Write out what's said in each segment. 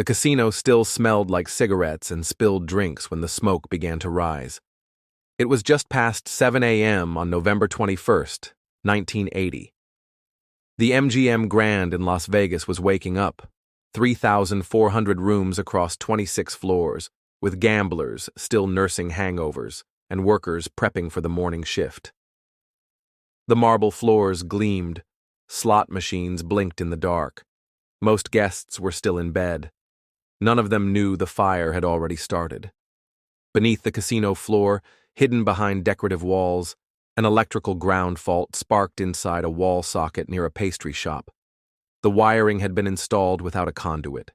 The casino still smelled like cigarettes and spilled drinks when the smoke began to rise. It was just past 7 a.m. on November 21st, 1980. The MGM Grand in Las Vegas was waking up, 3,400 rooms across 26 floors, with gamblers still nursing hangovers and workers prepping for the morning shift. The marble floors gleamed, slot machines blinked in the dark. Most guests were still in bed. None of them knew the fire had already started. Beneath the casino floor, hidden behind decorative walls, an electrical ground fault sparked inside a wall socket near a pastry shop. The wiring had been installed without a conduit.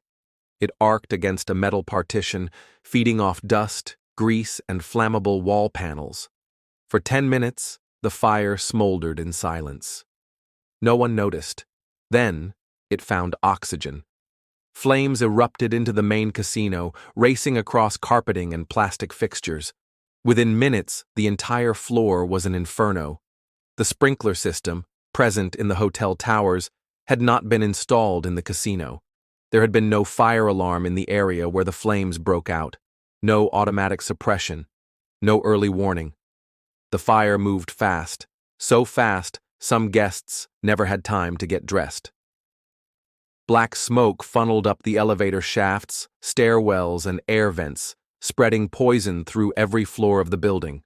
It arced against a metal partition, feeding off dust, grease, and flammable wall panels. For 10 minutes, the fire smoldered in silence. No one noticed. Then, it found oxygen. Flames erupted into the main casino, racing across carpeting and plastic fixtures. Within minutes, the entire floor was an inferno. The sprinkler system, present in the hotel towers, had not been installed in the casino. There had been no fire alarm in the area where the flames broke out, no automatic suppression, no early warning. The fire moved fast, so fast some guests never had time to get dressed. Black smoke funneled up the elevator shafts, stairwells, and air vents, spreading poison through every floor of the building.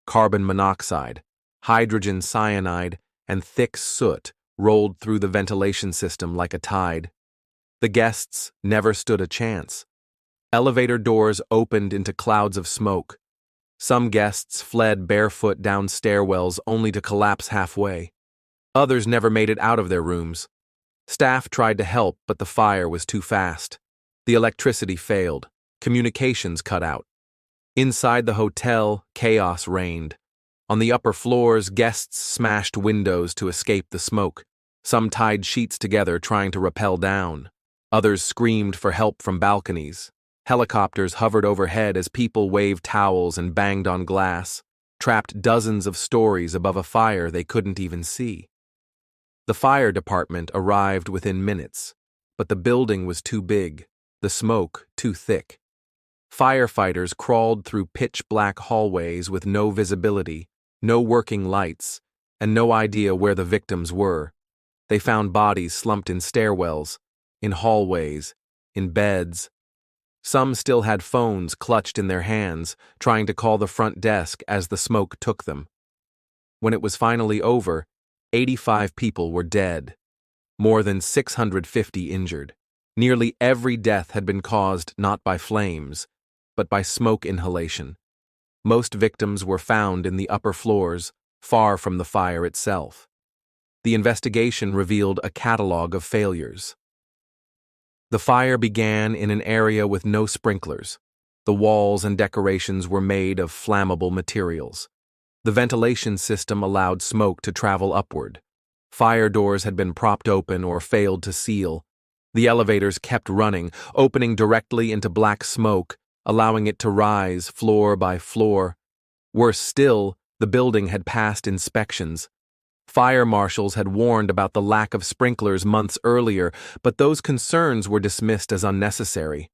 Carbon monoxide, hydrogen cyanide, and thick soot rolled through the ventilation system like a tide. The guests never stood a chance. Elevator doors opened into clouds of smoke. Some guests fled barefoot down stairwells only to collapse halfway. Others never made it out of their rooms. Staff tried to help, but the fire was too fast. The electricity failed. Communications cut out. Inside the hotel, chaos reigned. On the upper floors, guests smashed windows to escape the smoke. Some tied sheets together trying to rappel down. Others screamed for help from balconies. Helicopters hovered overhead as people waved towels and banged on glass, trapped dozens of stories above a fire they couldn't even see. The fire department arrived within minutes, but the building was too big, the smoke too thick. Firefighters crawled through pitch-black hallways with no visibility, no working lights, and no idea where the victims were. They found bodies slumped in stairwells, in hallways, in beds. Some still had phones clutched in their hands, trying to call the front desk as the smoke took them. When it was finally over, 85 people were dead, more than 650 injured. Nearly every death had been caused not by flames, but by smoke inhalation. Most victims were found in the upper floors, far from the fire itself. The investigation revealed a catalog of failures. The fire began in an area with no sprinklers. The walls and decorations were made of flammable materials. The ventilation system allowed smoke to travel upward. Fire doors had been propped open or failed to seal. The elevators kept running, opening directly into black smoke, allowing it to rise floor by floor. Worse still, the building had passed inspections. Fire marshals had warned about the lack of sprinklers months earlier, but those concerns were dismissed as unnecessary.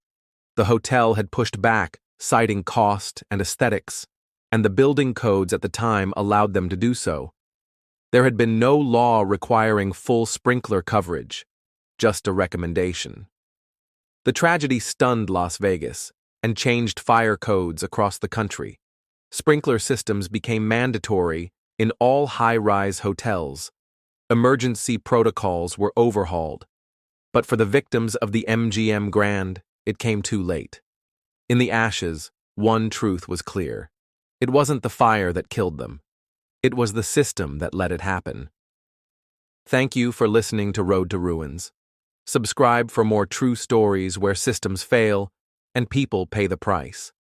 The hotel had pushed back, citing cost and aesthetics, and the building codes at the time allowed them to do so. There had been no law requiring full sprinkler coverage, just a recommendation. The tragedy stunned Las Vegas and changed fire codes across the country. Sprinkler systems became mandatory in all high-rise hotels. Emergency protocols were overhauled. But for the victims of the MGM Grand, it came too late. In the ashes, one truth was clear. It wasn't the fire that killed them. It was the system that let it happen. Thank you for listening to Road to Ruins. Subscribe for more true stories where systems fail and people pay the price.